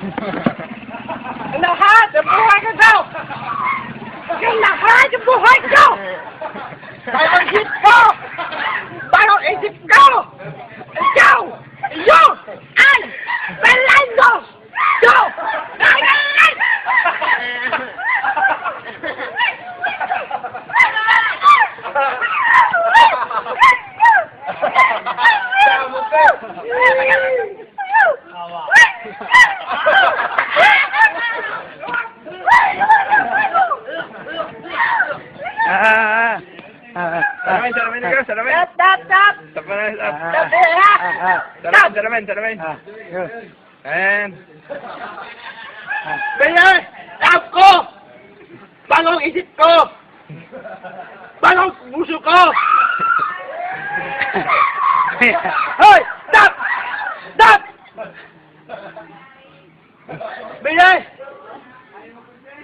Lahat ng buhay ko daw! Yung lahat ng buhay ko! Bagong isip ko! Bagong isip ko! Ikaw! Iyo! An! Fernando! Yo! Salamin. Stop! Salamin. Yun. And... Kaya, stop ko! Bagong isip ko! Bagong puso ko! Hoy! Stop! Stop! Bigay!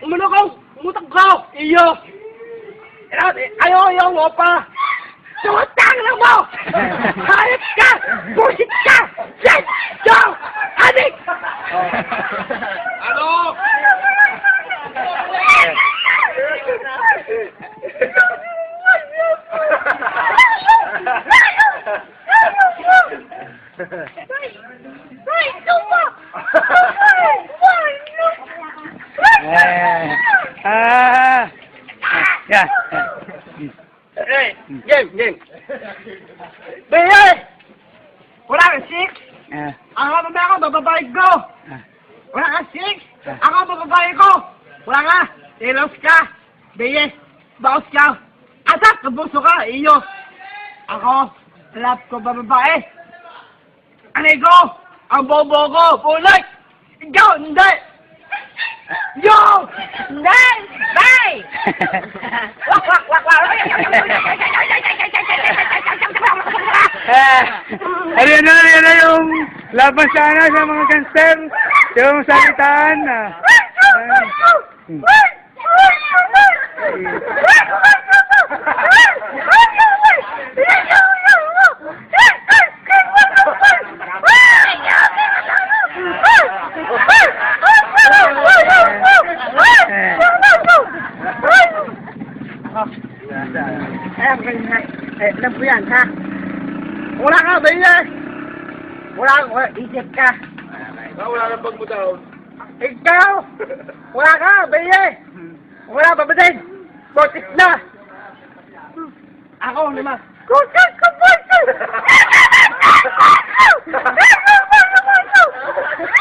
Umutok ko! Iyo! Ayaw mo pa! Sumutang lang mo! Hayop ka! Bullshit ka! Shit! Yo! Adik! Ano? Yeah. Hey, game. Beye! Wala kang six? Ako mamaya ako, bababayad ko! Wala kang six? Ako bababayad ko! Wala ka! Telos ka! Beye! Baos ka! Atak! Kabuso ka! Iyo! Ako! Lap ko bababae! Anay ko! Ang bobo ko! Punay! Ikaw! Hindi! Yo! Hindi! Bye! Wak! Yan na yung laban sana sa mga gangster. Yung salitaan. Alam ko yan, ha? Wala ka, Beye! Wala, isip ka. Wala nang bag mo daw. Ikaw! Wala ka, Beye! Wala, babatid! Bortis na! Ako, lima. Kusas ka, Bortis!